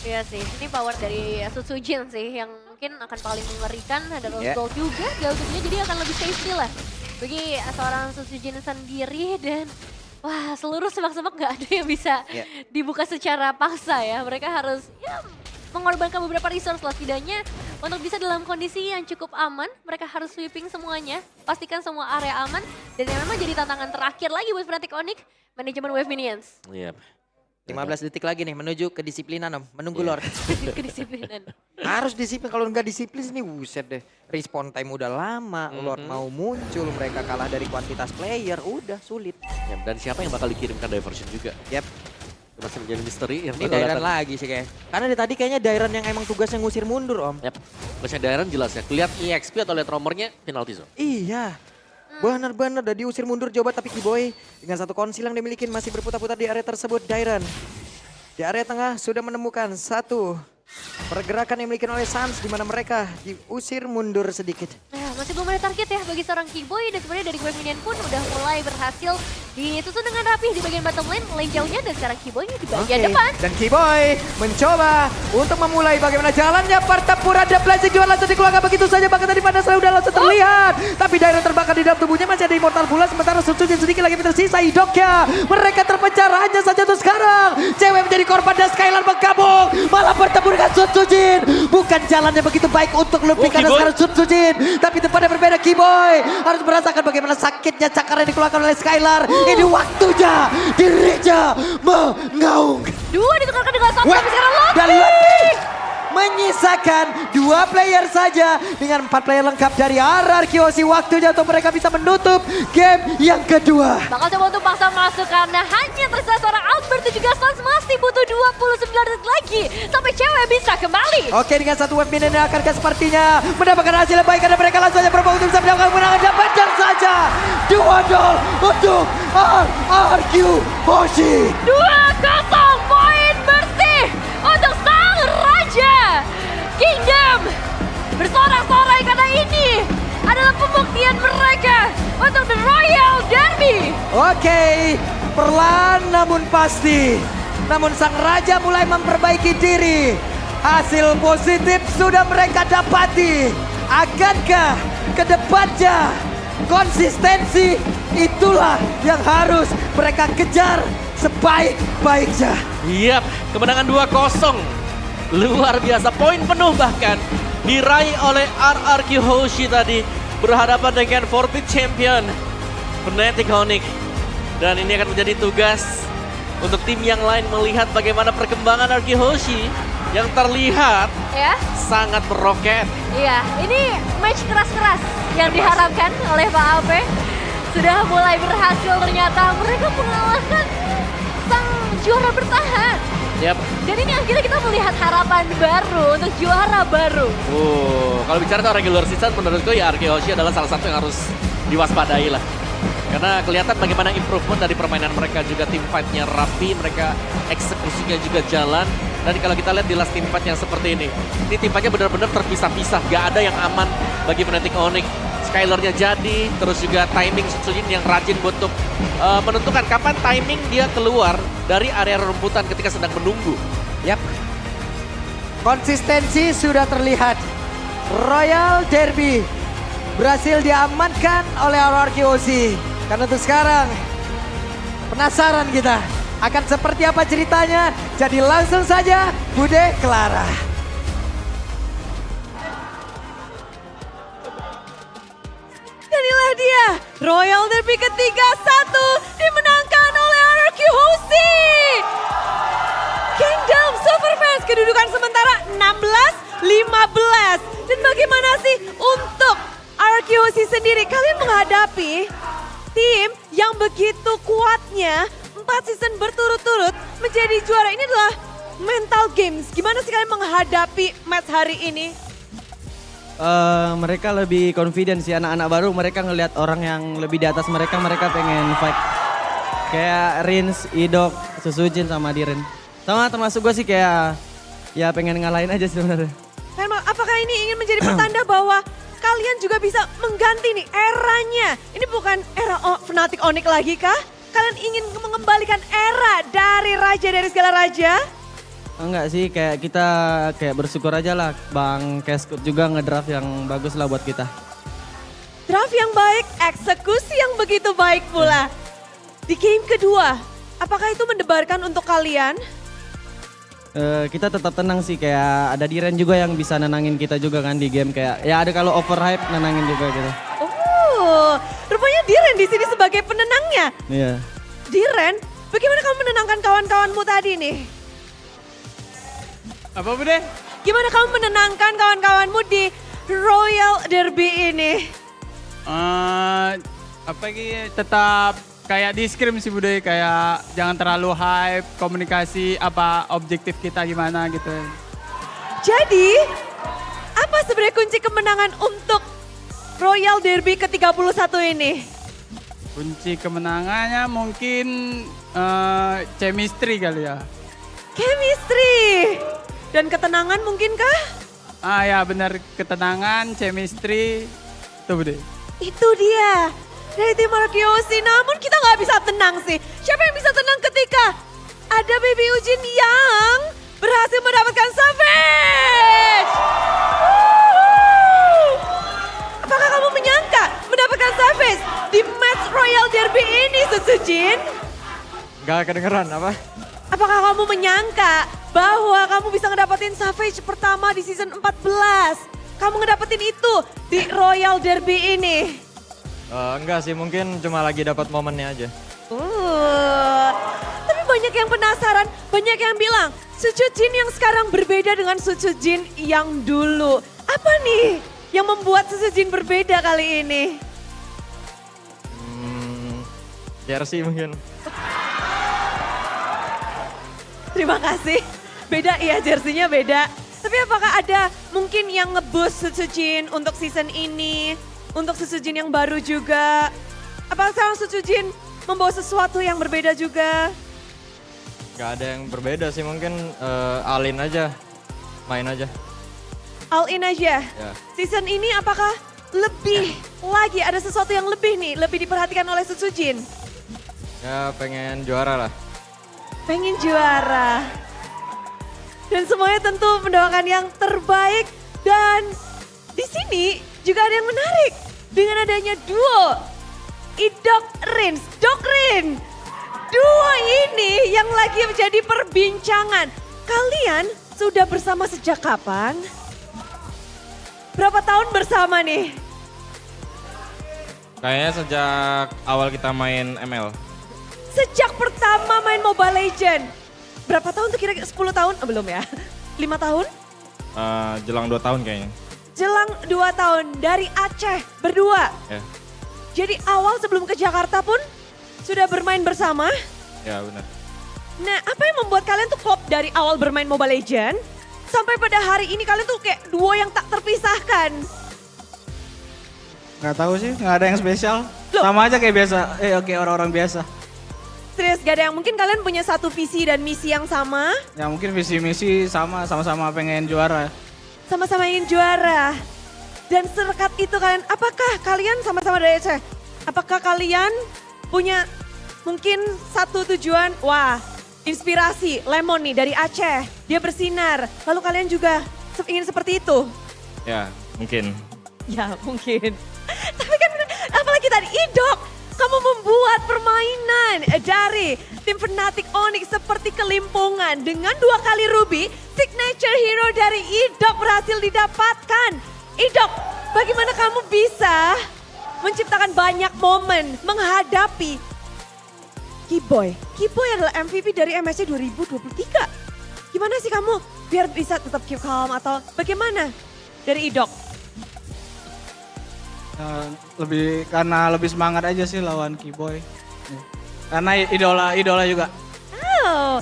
Iya sih, ini power dari Sun Tzu Jin sih yang mungkin akan paling mengerikan. Ada Rose Gold juga, Galgunya jadi akan lebih safety lah bagi seorang Sun Tzu Jin sendiri. Dan wah, seluruh semak-semak gak ada yang bisa dibuka secara paksa ya. Mereka harus ya mengorbankan beberapa resource lah setidaknya untuk bisa dalam kondisi yang cukup aman. Mereka harus sweeping semuanya, pastikan semua area aman. Dan yang memang jadi tantangan terakhir lagi buat Fnatic Onyx, manajemen wave minions. 15 detik lagi nih menuju kedisiplinan Om, menunggu Lord. Kedisiplinan. Harus disiplin, kalau nggak disiplin nih buset deh. Respawn time udah lama, Lord mau muncul, mereka kalah dari kuantitas player, udah sulit. Dan siapa yang bakal dikirimkan diversion juga? Masih menjadi misteri. Yang ini Dairon lagi sih kayak. Karena dari tadi kayaknya Dairon yang emang tugasnya ngusir mundur Om. Tugasnya Dairon jelas ya, lihat EXP atau lihat nomornya penalti zone. Iya. Benar-benar udah diusir mundur coba tapi Kiboy dengan satu konsil yang dimiliki masih berputar-putar di area tersebut. Dairon di area tengah sudah menemukan satu pergerakan yang dimiliki oleh Suns di mana mereka diusir mundur sedikit. Nah, masih belum ada target ya bagi seorang Kiboy dan sebenarnya dari Wave Minion pun udah mulai berhasil disusun dengan rapi di bagian bottom lane, lane jauhnya, dan sekarang Kiboy di bagian depan. Dan Kiboy mencoba untuk memulai bagaimana jalannya pertempuran. The Blessing juga langsung dikeluarkan begitu saja, bahkan tadi pada sudah langsung terlihat. Tapi Dairon terbakar di dalam tubuhnya, masih ada Immortal pula, sementara Sun Tzu Jin sedikit lagi tersisa. Idoknya mereka terpencar hanya saja tuh sekarang. Cewek menjadi korban dan Skylar bergabung, malah bertemu dengan Sun Tzu Jin. Bukan jalannya begitu baik untuk Lutfi karena sekarang Sun Tzu Jin. Tapi tempatnya berbeda, Kiboy harus merasakan bagaimana sakitnya cakar yang dikeluarkan oleh Skylar. Ini waktunya dirinya mengaung. Dua ditukarkan dengan satu, tapi sekarang Dan Lutfi menyisakan 2 player saja dengan 4 player lengkap dari Arky Hoshi. Waktunya untuk mereka bisa menutup game yang kedua. bakal coba untuk paksa masuk karena hanya tersisa seorang Albert dan juga Suns masih butuh 29 detik lagi sampai cewek bisa kembali. Oke, dengan satu web minion yang akankah sepertinya mendapatkan hasil yang baik karena mereka langsung saja berbau untuk bisa mendapatkan kemenangan dan panjang saja. 2-0 untuk RRQ Hoshi. 2-0 poin bersih untuk sang Raja Kingdom. Bersorak-sorai karena ini adalah pembuktian mereka untuk The Royal Derby. Oke, perlahan namun pasti. Namun sang raja mulai memperbaiki diri. Hasil positif sudah mereka dapati. Akankah ke depannya konsistensi itulah yang harus mereka kejar sebaik-baiknya. Yap, kemenangan 2-0. Luar biasa, poin penuh bahkan diraih oleh RRQ Hoshi tadi. Berhadapan dengan Forbid Champion Fnatic Onyx. Dan ini akan menjadi tugas untuk tim yang lain melihat bagaimana perkembangan RRQ Hoshi yang terlihat Ya, sangat meroket. iya, ini match keras-keras yang diharapkan oleh Pak Ape. Sudah mulai berhasil ternyata mereka mengalahkan sang juara bertahan. Yap. Dan ini akhirnya kita melihat harapan baru untuk juara baru. Kalau bicara soal regular season, menurutku ya RRQ Hoshi adalah salah satu yang harus diwaspadai lah. Karena kelihatan bagaimana improvement dari permainan mereka, juga team fight-nya rapi, mereka eksekusinya juga jalan. Dan kalau kita lihat di last team fight yang seperti ini team fight-nya benar-benar terpisah-pisah, gak ada yang aman bagi Fnatic Onyx. Skyler-nya jadi, terus juga timing Sutsujin yang rajin untuk menentukan kapan timing dia keluar dari area rumputan ketika sedang menunggu. Yap. Konsistensi sudah terlihat. Royal Derby berhasil diamankan oleh RRQ Hoshi. Karena untuk sekarang penasaran kita akan seperti apa ceritanya. Jadi langsung saja Bude Clara. Dan inilah dia, Royal Derby ketiga 1 dimenangkan oleh RRQ Hoshi. Kingdom Superfans kedudukan sementara 16-15. Dan bagaimana sih untuk RRQ Hoshi sendiri? Kalian menghadapi tim yang begitu kuatnya 4 season berturut-turut menjadi juara. Ini adalah mental games. Gimana sih kalian menghadapi match hari ini? Mereka lebih confident sih, anak-anak baru mereka ngelihat orang yang lebih di atas mereka pengen fight. Kayak Rins, Idok, Susujin sama Diren. Sama termasuk gue sih kayak ya pengen ngalahin aja sebenarnya. Apakah ini ingin menjadi pertanda bahwa kalian juga bisa mengganti nih eranya? Ini bukan era Fnatic Onyx lagi kah? Kalian ingin mengembalikan era dari raja dari segala raja? Enggak sih, kayak kita kayak bersyukur aja lah Bang Keskut juga ngedraft yang bagus lah buat kita. Draft yang baik, eksekusi yang begitu baik pula. Di game kedua, apakah itu mendebarkan untuk kalian? Kita tetap tenang sih, kayak ada Diren juga yang bisa nenangin kita juga kan di game, kayak ya ada kalau overhype nenangin juga gitu. Oh, rupanya Diren di sini sebagai penenangnya. Iya. Diren, bagaimana kamu menenangkan kawan-kawanmu tadi nih? Apa Bude? Gimana kamu menenangkan kawan-kawanmu di Royal Derby ini? Tetap kayak di scrim sih Bude, kayak jangan terlalu hype, komunikasi apa objektif kita gimana gitu. Jadi, apa sebenarnya kunci kemenangan untuk Royal Derby ke-31 ini? Kunci kemenangannya mungkin chemistry kali ya. Chemistry dan ketenangan mungkinkah? Ya benar, ketenangan, chemistry, itu Bude. Itu dia dari tim RRQ Hoshi. Namun kita nggak bisa tenang sih. Siapa yang bisa tenang ketika ada Baby Ujin yang berhasil mendapatkan Savage? Woo! Apakah kamu menyangka mendapatkan Savage di match Royal Derby ini, Susujin? Gak kedengeran apa? Apakah kamu menyangka bahwa kamu bisa ngedapetin Savage pertama di season 14? Kamu ngedapetin itu di Royal Derby ini? Enggak sih, mungkin cuma lagi dapat momennya aja. Tapi banyak yang penasaran, banyak yang bilang Sutsujin yang sekarang berbeda dengan Sutsujin yang dulu. Apa nih yang membuat Sutsujin berbeda kali ini? Jersey mungkin. Terima kasih. Beda ya, jersinya beda. Tapi apakah ada mungkin yang nge-boost Sutsujin untuk season ini? Untuk Sutsujin yang baru juga? Apakah sekarang Sutsujin membawa sesuatu yang berbeda juga? Gak ada yang berbeda sih, mungkin Alin aja, main aja. All in aja. Ya. Season ini apakah lebih lagi ada sesuatu yang lebih nih, lebih diperhatikan oleh Sutsujin? Ya pengen juara lah. Pengen juara. Dan semuanya tentu mendoakan yang terbaik. Dan di sini juga ada yang menarik. Dengan adanya duo Idok Rins, Dokrin. Duo ini yang lagi menjadi perbincangan. Kalian sudah bersama sejak kapan? Berapa tahun bersama nih? Kayaknya sejak awal kita main ML. Sejak pertama main Mobile Legend. Berapa tahun tuh kira-kira? 10 tahun? Oh, belum ya? 5 tahun? Jelang 2 tahun kayaknya. Jelang 2 tahun dari Aceh berdua. Ya, Jadi awal sebelum ke Jakarta pun sudah bermain bersama. ya benar. Nah, apa yang membuat kalian tuh klop dari awal bermain Mobile Legend sampai pada hari ini kalian tuh kayak duo yang tak terpisahkan? Nggak tahu sih, nggak ada yang spesial. Loh. Sama aja kayak biasa, oke orang-orang biasa. Serius, gak ada yang mungkin kalian punya satu visi dan misi yang sama? Ya mungkin visi misi sama-sama pengen juara. Sama-sama ingin juara. Dan serekat itu kalian, apakah kalian sama-sama dari Aceh? Apakah kalian punya mungkin satu tujuan? Wah, inspirasi Lemon nih dari Aceh. Dia bersinar. Lalu kalian juga ingin seperti itu? Ya, mungkin. Ya mungkin. Tapi kan apalagi tadi Idok. Kamu membuat permainan dari tim Fnatic Onyx seperti kelimpungan. Dengan 2 kali Ruby, signature hero dari Idok berhasil didapatkan. Idok, bagaimana kamu bisa menciptakan banyak momen menghadapi Keyboy? Keyboy adalah MVP dari MSC 2023. Gimana sih kamu biar bisa tetap keep calm atau bagaimana dari Idok? Karena lebih semangat aja sih lawan Keyboy. Karena idola juga. Oh,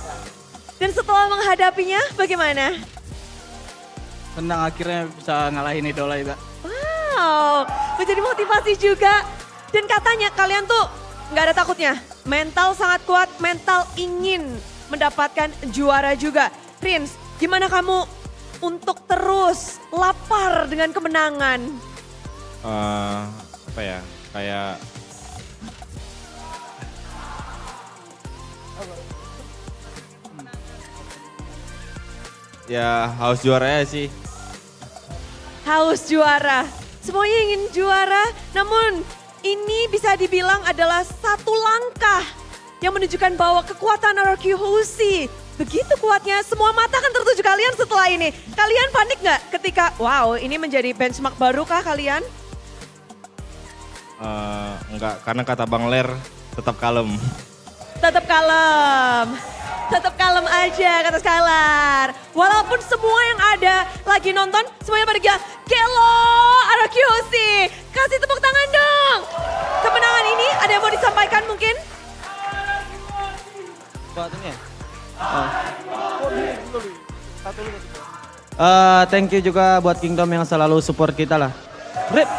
dan setelah menghadapinya bagaimana? Senang akhirnya bisa ngalahin idola juga. Wow, menjadi motivasi juga. Dan katanya kalian tuh nggak ada takutnya. Mental sangat kuat, mental ingin mendapatkan juara juga. Rins, gimana kamu untuk terus lapar dengan kemenangan? Apa ya, kayak ya haus juara sih. Haus juara. Semuanya ingin juara, namun ini bisa dibilang adalah satu langkah yang menunjukkan bahwa kekuatan RRQ Hoshi begitu kuatnya. Semua mata akan tertuju kalian setelah ini. Kalian panik nggak ketika, wow ini menjadi benchmark baru kah kalian? Enggak, karena kata Bang Ler tetap kalem. Tetap kalem. Tetap kalem aja kata Skylar. Walaupun semua yang ada lagi nonton, semuanya pada gila, Gelo, RRQ Hoshi. Kasih tepuk tangan dong. Kemenangan ini ada yang mau disampaikan mungkin? Buat ini ya? Thank you juga buat Kingdom yang selalu support kita lah. Rip.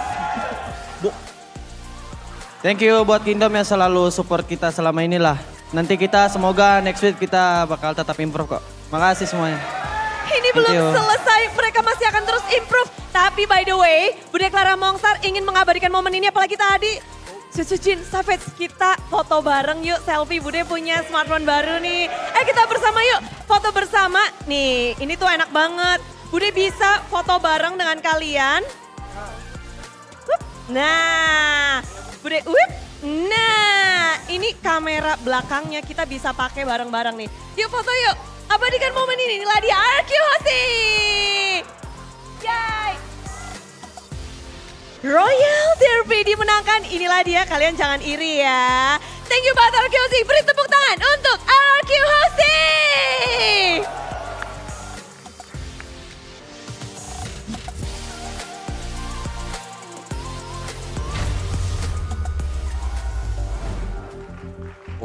Thank you buat Kingdom yang selalu support kita selama inilah. Nanti kita semoga next week kita bakal tetap improve kok. Makasih semuanya. Ini belum selesai, mereka masih akan terus improve. Tapi by the way, Bunda Clara Mongstar ingin mengabadikan momen ini apalagi tadi. Sutsujin, Savage, kita foto bareng yuk, selfie. Bude punya smartphone baru nih. Kita bersama yuk, foto bersama. Nih, ini tuh enak banget. Bude bisa foto bareng dengan kalian. Nah, Bude, nah ini kamera belakangnya kita bisa pakai bareng-bareng nih. Yuk foto yuk, abadikan momen ini. Inilah dia RRQ Hoshi. Yay! Royal Derby dimenangkan, inilah dia, kalian jangan iri ya. Thank you banget RRQ Hoshi, beri tepuk tangan untuk RRQ Hoshi.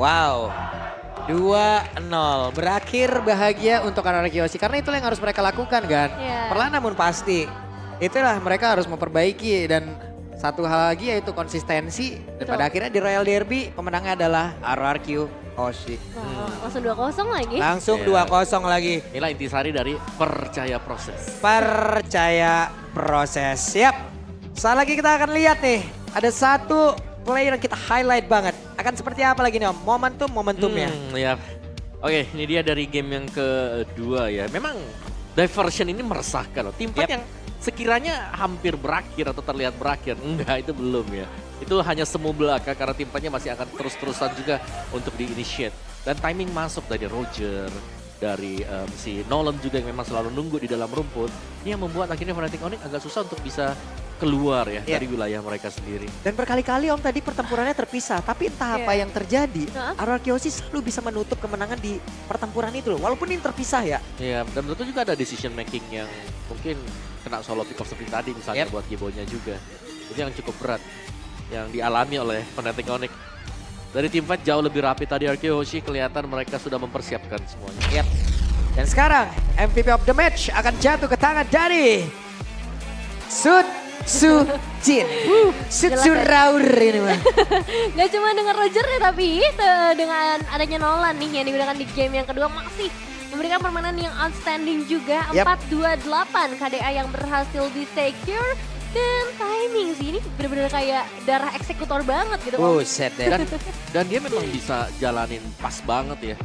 Wow, 2-0. Berakhir bahagia untuk RRQ Hoshi. Karena itulah yang harus mereka lakukan kan. Iya. Perlahan namun pasti. Itulah mereka harus memperbaiki. Dan satu hal lagi yaitu konsistensi. Dan pada akhirnya di Royal Derby pemenangnya adalah RRQ Hoshi. Langsung 2-0 lagi. Langsung Iya. 2-0 lagi. Inilah intisari dari percaya proses. Percaya proses. Siap. Saat lagi kita akan lihat nih. Ada satu player yang kita highlight banget. Akan seperti apa lagi nih Om? Momentumnya. Ya. Oke, ini dia dari game yang kedua ya. Memang diversion ini meresahkan loh. Tim fight yang sekiranya hampir berakhir atau terlihat berakhir. Enggak, itu belum ya. Itu hanya semu belaka karena tim fightnya masih akan terus-terusan juga untuk di-initiate. Dan timing masuk dari Roger, dari si Nolan juga yang memang selalu nunggu di dalam rumput. Ini yang membuat akhirnya Fnatic Onyx agak susah untuk bisa keluar ya dari wilayah mereka sendiri. Dan berkali-kali Om tadi pertempurannya terpisah. Tapi entah apa yang terjadi. RRQ Hoshi selalu bisa menutup kemenangan di pertempuran itu loh. Walaupun ini terpisah ya. Iya, dan menurutku juga ada decision making yang mungkin kena solo pick off seperti tadi misalnya buat Gibonya juga. Itu yang cukup berat yang dialami oleh Fnatic Onyx. Dari tim fight jauh lebih rapi tadi RRQ Hoshi kelihatan mereka sudah mempersiapkan semuanya. Dan sekarang MVP of the match akan jatuh ke tangan dari Sujin. Sujuraur ini mah. Gak cuma dengan Roger ya, tapi dengan adanya Nolan nih yang digunakan di game yang kedua masih memberikan permainan yang outstanding juga. 4-2-8 KDA yang berhasil di secure. Dan timing sih ini bener-bener kayak darah eksekutor banget gitu. Buset deh. Dan dia memang bisa jalanin pas banget ya.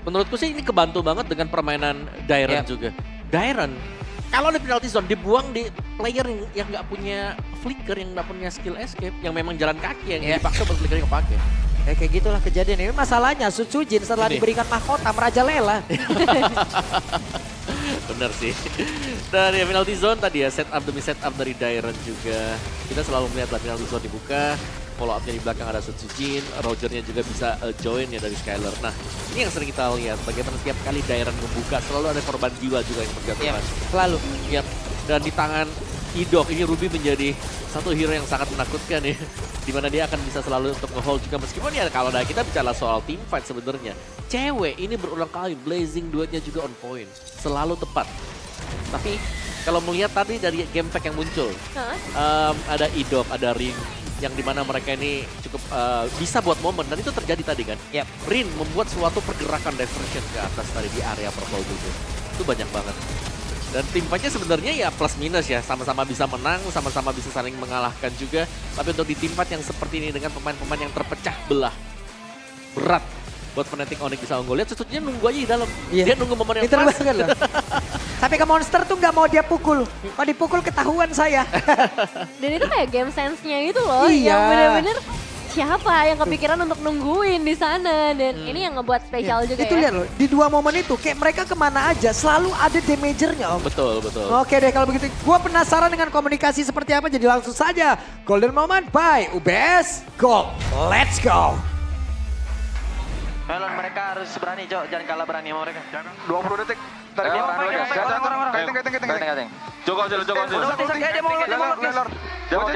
Menurutku sih ini kebantu banget dengan permainan Dairon juga. Dairon kalau di penalty zone dibuang di player yang nggak punya flicker, yang nggak punya skill escape, yang memang jalan kaki yang dipaksa buat flicker yang kepake. Kayak gitulah kejadian ini. Masalahnya Sujin setelah diberikan mahkota merajalela. Bener sih. Dari penalty zone tadi ya, setup demi setup dari Dairon juga. Kita selalu melihat penalty zone dibuka, follow up-nya di belakang ada Sujin, Rogernya juga bisa join ya dari Skyler. Nah, ini yang sering kita lihat, bagaimana tiap kali Dairon membuka, selalu ada korban jiwa juga yang berjatuhan. Selalu. Dan di tangan Idok, ini Ruby menjadi satu hero yang sangat menakutkan ya. Dimana dia akan bisa selalu untuk nge-hold juga, meskipun ya kalau kita bicara soal team fight sebenarnya. Cewek ini berulang kali, Blazing duetnya juga on point, selalu tepat. Tapi kalau melihat tadi dari game pack yang muncul, ada Idok, ada Rin, yang dimana mereka ini cukup bisa buat momen, dan itu terjadi tadi kan. Rin membuat suatu pergerakan diversion ke atas tadi di area purple juga. Itu banyak banget. Dan tim fight-nya sebenarnya ya plus minus ya, sama-sama bisa menang, sama-sama bisa saling mengalahkan juga. Tapi untuk di tim fight yang seperti ini dengan pemain-pemain yang terpecah belah, berat buat Fnatic Onyx bisa unggul. Lihat Sujin nunggu aja di dalam, dia nunggu momen yang pas. Loh. Sampai ke monster tuh nggak mau dia pukul. Kalau dipukul ketahuan saya. Dan itu kayak game sense-nya itu loh, Iya. yang bener-bener siapa yang kepikiran untuk nungguin di sana. Dan ini yang ngebuat spesial juga Itu ya. lihat loh, di dua momen itu kayak mereka kemana aja selalu ada damagernya Om. Betul, betul. Oke deh kalau begitu, gue penasaran dengan komunikasi seperti apa, jadi langsung saja Golden Moment by UBS Gold. Let's go. Melon mereka harus berani, Cok. Jangan kalah berani sama mereka. 20 detik. Tarik orang. Keting. Joko aja. Dia mau lor. Joko.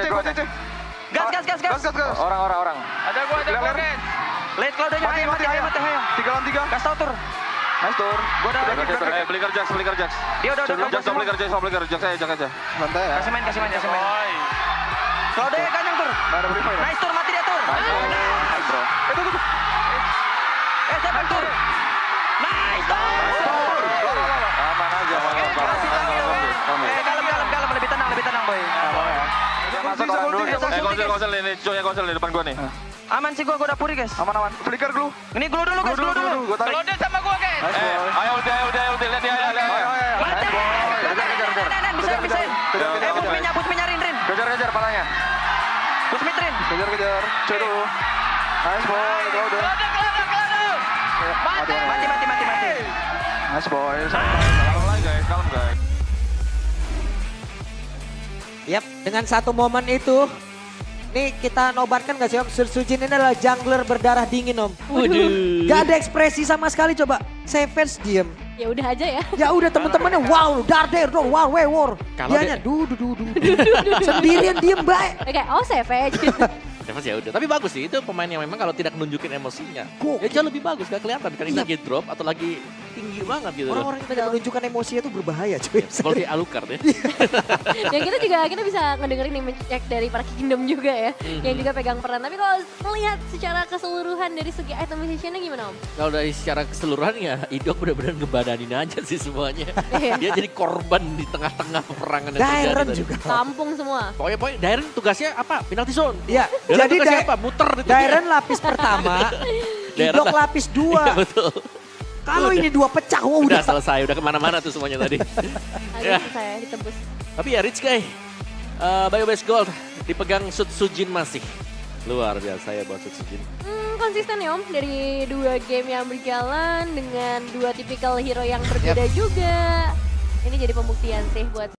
Gas. Orang. Ada gua. Late cloud aja. Ayo. 3 lawan 3. Gas tau tur. Nice tur. Gua udah. Beli kerja. Dia udah. Beli kerja aja. Santai ya. Kasih main. Cloud aja kanyang tur. Ada beli fire. Nice tur, mati dia tur. Nice bro. Siapa yang tur? Nice tur. Aman aja. Kalem. Lebih tenang boy. Masuk orang dulu. Konsel ini. Konsel di depan gua nih. Aman sih gua udah puri guys. Aman. Flicker glue. Ini glue dulu guys, glue dulu. Gua tarik. Glue sama gua guys. Ayo udah lihat dia. Bisa. Pusminya Rin. Kejar palanya. Pusmit Rin. Kejar. Coy dulu. Nice boy. Gua udah. Mati. Nice boy. Kalem guys. Yap, dengan satu momen itu, nih kita nobatkan gak sih Om, Sujin ini adalah jungler berdarah dingin Om. Waduh. Gak ada ekspresi sama sekali coba. Savage diem. Ya udah aja ya. Ya udah temen-temennya wow, Darder dong, wow, war. Kalau Dianya du. Sendirian diem baik. Oke, savage. Evans ya udah. Tapi bagus sih, itu pemain yang memang kalau tidak nunjukin emosinya, ya jauh lebih bagus, gak kelihatan kan ini lagi drop atau lagi tinggi banget gitu. Orang-orang yang tidak menunjukkan emosinya itu berbahaya cuy. Seperti Alucard ya. Dan kita juga akhirnya bisa ngedengerin nih cek dari para Kingdom juga ya, yang juga pegang peran. Tapi kalau melihat secara keseluruhan dari segi itemizationnya gimana Om? Kalau dari secara keseluruhan ya, Idok benar-benar ngebadanin aja sih semuanya. Dia jadi korban di tengah-tengah peperangan yang terjadi Dairen tadi. juga. Tampung semua. Pokoknya Dairen tugasnya apa? Penalty zone. Iya, Dairen jadi tugasnya apa? Muter itu. Dairen lapis pertama, Dairen Idok lapis 2. Iya betul. Kalau ini 2 pecah, wah Udah udah. selesai, udah kemana-mana tuh semuanya tadi. Ya. Agak saya ditebus. Tapi ya Rich Guy, Bio-Based Gold dipegang Sujin masih. Luar biasa ya buat Sujin. Konsisten ya Om, dari 2 game yang berjalan dengan 2 tipikal hero yang berbeda juga. Ini jadi pembuktian sih buat